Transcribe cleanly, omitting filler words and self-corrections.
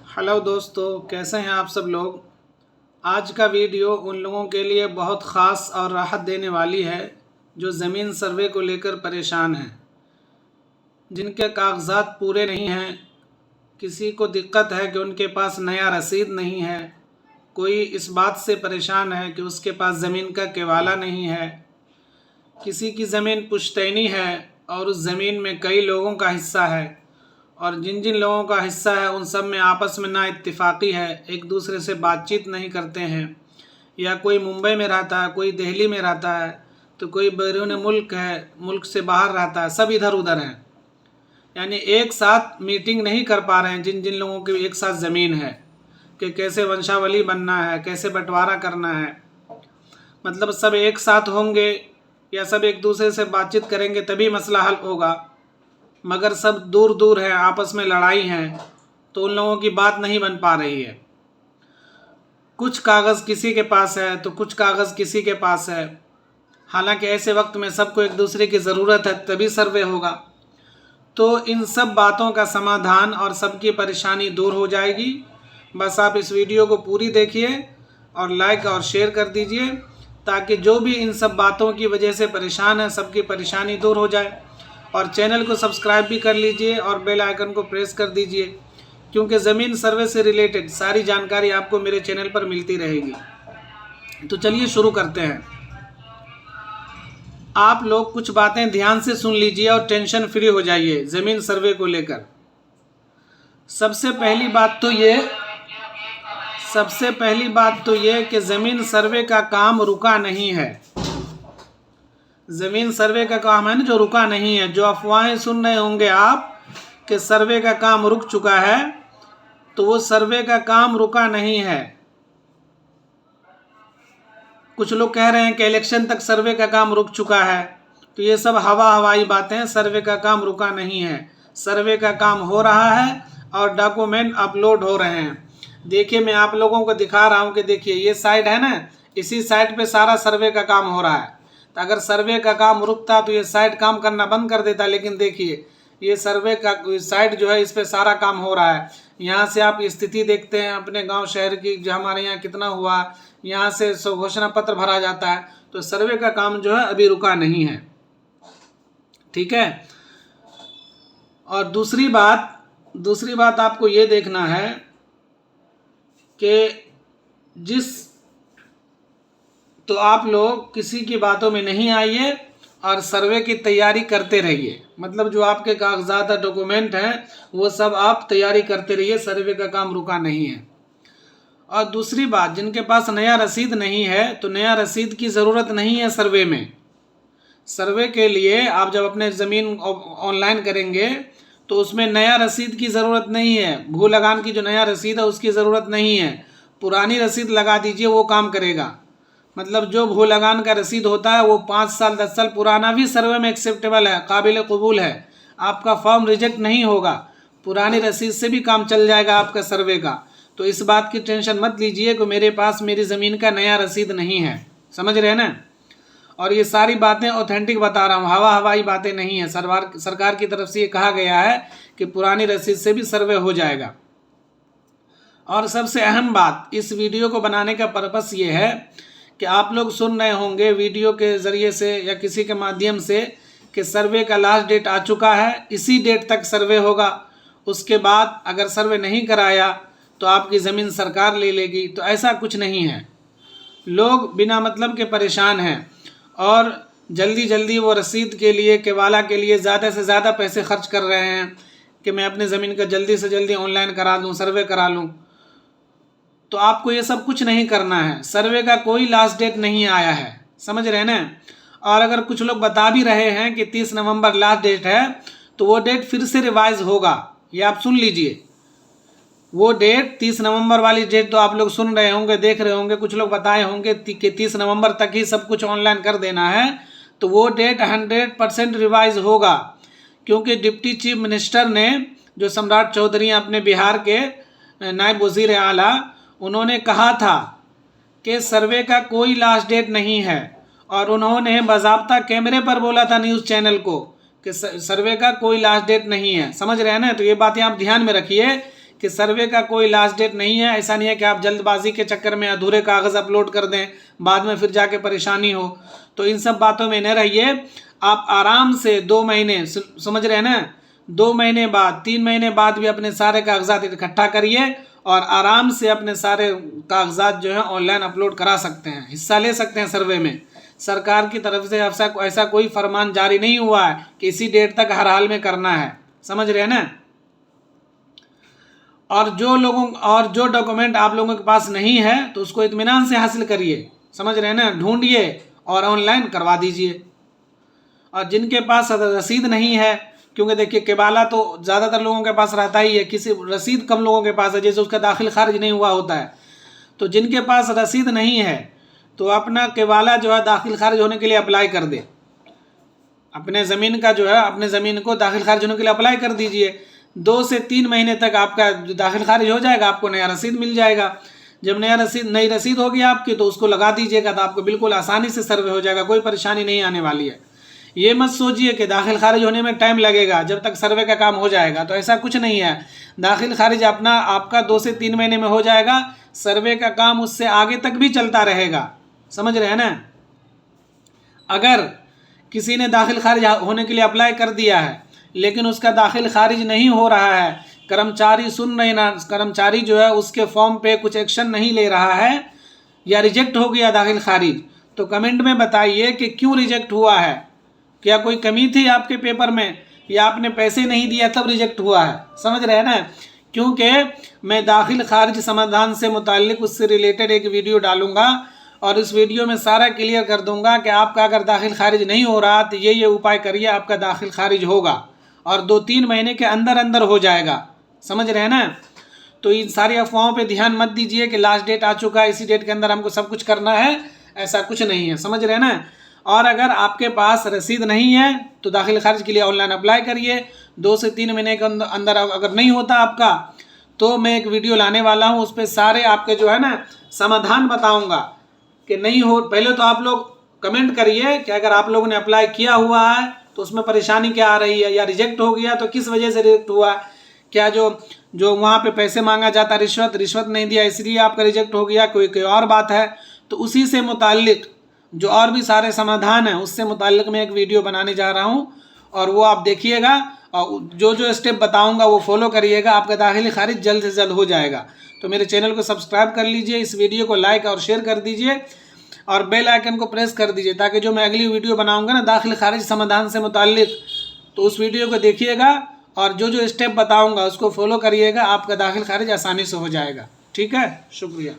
Hello दोस्तों, कैसे हैं आप सब लोग। आज का वीडियो उन लोगों के लिए बहुत ख़ास और राहत देने वाली है जो ज़मीन सर्वे को लेकर परेशान हैं, जिनके कागजात पूरे नहीं हैं। किसी को दिक्कत है कि उनके पास नया रसीद नहीं है, कोई इस बात से परेशान है कि उसके पास ज़मीन का केवाला नहीं है, किसी की ज़मीन पुश्तैनी है और उस ज़मीन में कई लोगों का हिस्सा है और जिन जिन लोगों का हिस्सा है उन सब में आपस में ना इत्तेफाकी है, एक दूसरे से बातचीत नहीं करते हैं। या कोई मुंबई में रहता है, कोई दिल्ली में रहता है, तो कोई बैरून मुल्क है, मुल्क से बाहर रहता है, सब इधर उधर हैं। यानी एक साथ मीटिंग नहीं कर पा रहे हैं जिन जिन लोगों की एक साथ ज़मीन है कि कैसे वंशावली बनना है, कैसे बंटवारा करना है। मतलब सब एक साथ होंगे या सब एक दूसरे से बातचीत करेंगे तभी मसला हल होगा, मगर सब दूर दूर हैं, आपस में लड़ाई है, तो उन लोगों की बात नहीं बन पा रही है। कुछ कागज़ किसी के पास है तो कुछ कागज़ किसी के पास है। हालांकि ऐसे वक्त में सबको एक दूसरे की ज़रूरत है, तभी सर्वे होगा। तो इन सब बातों का समाधान और सबकी परेशानी दूर हो जाएगी। बस आप इस वीडियो को पूरी देखिए और लाइक और शेयर कर दीजिए, ताकि जो भी इन सब बातों की वजह से परेशान है सबकी परेशानी दूर हो जाए। और चैनल को सब्सक्राइब भी कर लीजिए और बेल आइकन को प्रेस कर दीजिए, क्योंकि ज़मीन सर्वे से रिलेटेड सारी जानकारी आपको मेरे चैनल पर मिलती रहेगी। तो चलिए शुरू करते हैं। आप लोग कुछ बातें ध्यान से सुन लीजिए और टेंशन फ्री हो जाइए ज़मीन सर्वे को लेकर। सबसे पहली बात तो ये कि ज़मीन सर्वे का काम रुका नहीं है। ज़मीन सर्वे का काम है ना, जो रुका नहीं है। जो अफवाहें सुन रहे होंगे आप कि सर्वे का काम रुक चुका है, तो वो सर्वे का काम रुका नहीं है। कुछ लोग कह रहे हैं कि इलेक्शन तक सर्वे का काम रुक चुका है, तो ये सब हवाई बातें। सर्वे का काम रुका नहीं है, सर्वे का काम हो रहा है और डॉक्यूमेंट अपलोड हो रहे हैं। देखिए, मैं आप लोगों को दिखा रहा हूँ कि देखिए ये साइट है ना, इसी साइट पे सारा सर्वे का काम हो रहा है। तो अगर सर्वे का काम रुकता तो ये साइट काम करना बंद कर देता, लेकिन देखिए ये सर्वे का साइट जो है, इस पे सारा काम हो रहा है। यहाँ से आप स्थिति देखते हैं अपने गांव शहर की, जो हमारे यहाँ कितना हुआ, यहाँ से घोषणा पत्र भरा जाता है। तो सर्वे का काम जो है अभी रुका नहीं है, ठीक है। और दूसरी बात आपको ये देखना है कि तो आप लोग किसी की बातों में नहीं आइए और सर्वे की तैयारी करते रहिए। मतलब जो आपके कागजात डॉक्यूमेंट हैं वो सब आप तैयारी करते रहिए, सर्वे का काम रुका नहीं है। और दूसरी बात, जिनके पास नया रसीद नहीं है तो नया रसीद की ज़रूरत नहीं है सर्वे में। सर्वे के लिए आप जब अपने ज़मीन ऑनलाइन करेंगे तो उसमें नया रसीद की ज़रूरत नहीं है। भू लगान की जो नया रसीद है उसकी ज़रूरत नहीं है, पुरानी रसीद लगा दीजिए, वो काम करेगा। मतलब जो भू लगान का रसीद होता है वो 5 साल 10 साल पुराना भी सर्वे में एक्सेप्टेबल है, काबिल कबूल है, आपका फॉर्म रिजेक्ट नहीं होगा। पुरानी रसीद से भी काम चल जाएगा आपका सर्वे का। तो इस बात की टेंशन मत लीजिए कि मेरे पास मेरी ज़मीन का नया रसीद नहीं है, समझ रहे हैं ना। और ये सारी बातें ऑथेंटिक बता रहा हूँ, हवाई बातें नहीं है। सरकार की तरफ से ये कहा गया है कि पुरानी रसीद से भी सर्वे हो जाएगा। और सबसे अहम बात, इस वीडियो को बनाने का पर्पस ये है कि आप लोग सुन रहे होंगे वीडियो के ज़रिए से या किसी के माध्यम से कि सर्वे का लास्ट डेट आ चुका है, इसी डेट तक सर्वे होगा, उसके बाद अगर सर्वे नहीं कराया तो आपकी ज़मीन सरकार ले लेगी। तो ऐसा कुछ नहीं है। लोग बिना मतलब के परेशान हैं और जल्दी वो रसीद के लिए, केवाला के लिए ज़्यादा से ज़्यादा पैसे खर्च कर रहे हैं कि मैं अपनी ज़मीन का जल्दी से जल्दी ऑनलाइन करा लूँ, सर्वे करा लूँ। तो आपको ये सब कुछ नहीं करना है। सर्वे का कोई लास्ट डेट नहीं आया है, समझ रहे हैं ना। और अगर कुछ लोग बता भी रहे हैं कि 30 नवंबर लास्ट डेट है, तो वो डेट फिर से रिवाइज होगा। ये आप सुन लीजिए, वो डेट 30 नवंबर वाली डेट तो आप लोग सुन रहे होंगे, देख रहे होंगे, कुछ लोग बताए होंगे कि 30 नवंबर तक ही सब कुछ ऑनलाइन कर देना है। तो वो डेट 100% रिवाइज होगा, क्योंकि डिप्टी चीफ मिनिस्टर ने, जो सम्राट चौधरी अपने बिहार के नायब वज़ीर आला, उन्होंने कहा था कि सर्वे का कोई लास्ट डेट नहीं है। और उन्होंने बाज़ाब्ता कैमरे पर बोला था न्यूज़ चैनल को कि सर्वे का कोई लास्ट डेट नहीं है, समझ रहे हैं ना। तो ये बातें आप ध्यान में रखिए कि सर्वे का कोई लास्ट डेट नहीं है। ऐसा नहीं है कि आप जल्दबाजी के चक्कर में अधूरे कागज़ अपलोड कर दें, बाद में फिर जाके परेशानी हो। तो इन सब बातों में न रहिए, आप आराम से 2 महीने, समझ रहे हैं ना, 2 महीने बाद, 3 महीने बाद भी अपने सारे कागजात इकट्ठा करिए और आराम से अपने सारे कागजात जो है ऑनलाइन अपलोड करा सकते हैं, हिस्सा ले सकते हैं सर्वे में। सरकार की तरफ से ऐसा कोई फरमान जारी नहीं हुआ है कि इसी डेट तक हर हाल में करना है, समझ रहे हैं ना। और जो डॉक्यूमेंट आप लोगों के पास नहीं है तो उसको इत्मीनान से हासिल करिए, समझ रहे हैं ना, ढूंढिए और ऑनलाइन करवा दीजिए। और जिनके पास रसीद नहीं है, क्योंकि देखिए केबाला तो ज़्यादातर लोगों के पास रहता ही है, किसी रसीद कम लोगों के पास है, जैसे उसका दाखिल खारिज नहीं हुआ होता है। तो जिनके पास रसीद नहीं है तो अपना केबाला जो है दाखिल खारिज होने के लिए अप्लाई कर दे, अपने ज़मीन का जो है, अपने ज़मीन को दाखिल खारिज होने के लिए अप्लाई कर दीजिए। 2 से 3 महीने तक आपका दाखिल खारिज हो जाएगा, आपको नया रसीद मिल जाएगा। जब नई रसीद होगी आपकी तो उसको लगा दीजिएगा, तो आपको बिल्कुल आसानी से सर्वे हो जाएगा, कोई परेशानी नहीं आने वाली है। ये मत सोचिए कि दाखिल खारिज होने में टाइम लगेगा जब तक सर्वे का काम हो जाएगा, तो ऐसा कुछ नहीं है। दाखिल खारिज आपका 2 से 3 महीने में हो जाएगा, सर्वे का काम उससे आगे तक भी चलता रहेगा, समझ रहे हैं ना। अगर किसी ने दाखिल खारिज होने के लिए अप्लाई कर दिया है लेकिन उसका दाखिल खारिज नहीं हो रहा है, कर्मचारी सुन रहे ना, कर्मचारी जो है उसके फॉर्म पे कुछ एक्शन नहीं ले रहा है या रिजेक्ट हो गया दाखिल खारिज, तो कमेंट में बताइए कि क्यों रिजेक्ट हुआ है। क्या कोई कमी थी आपके पेपर में या आपने पैसे नहीं दिया तब रिजेक्ट हुआ है, समझ रहे हैं ना। क्योंकि मैं दाखिल खारिज समाधान से मुताल्लिक उससे रिलेटेड एक वीडियो डालूंगा और इस वीडियो में सारा क्लियर कर दूंगा कि आपका अगर दाखिल खारिज नहीं हो रहा तो ये उपाय करिए, आपका दाखिल खारिज होगा और 2-3 महीने के अंदर अंदर हो जाएगा, समझ रहे हैं ना। तो इन सारी अफवाहों पे ध्यान मत दीजिए कि लास्ट डेट आ चुका है, इसी डेट के अंदर हमको सब कुछ करना है, ऐसा कुछ नहीं है, समझ रहे हैं ना। और अगर आपके पास रसीद नहीं है तो दाखिल खारिज के लिए ऑनलाइन अप्लाई करिए। 2 से 3 महीने के अंदर अगर नहीं होता आपका तो मैं एक वीडियो लाने वाला हूँ, उस पर सारे आपके जो है ना समाधान बताऊँगा कि नहीं हो। पहले तो आप लोग कमेंट करिए कि अगर आप लोगों ने अप्लाई किया हुआ है तो उसमें परेशानी क्या आ रही है, या रिजेक्ट हो गया तो किस वजह से रिजेक्ट हुआ, क्या जो वहाँ पे पैसे मांगा जाता रिश्वत नहीं दिया इसलिए आपका रिजेक्ट हो गया, कोई और बात है। तो उसी से मुताल्लिक जो और भी सारे समाधान हैं उससे मुताल्लिक मैं एक वीडियो बनाने जा रहा हूँ और वो आप देखिएगा और जो स्टेप बताऊँगा वो फॉलो करिएगा, आपका दाखिल खारिज जल्द से जल्द हो जाएगा। तो मेरे चैनल को सब्सक्राइब कर लीजिए, इस वीडियो को लाइक और शेयर कर दीजिए और बेल आइकन को प्रेस कर दीजिए ताकि जो मैं अगली वीडियो बनाऊंगा ना दाखिल खारिज समाधान से मुताल्लिक, तो उस वीडियो को देखिएगा और जो स्टेप बताऊंगा उसको फॉलो करिएगा, आपका दाखिल खारिज आसानी से हो जाएगा। ठीक है, शुक्रिया।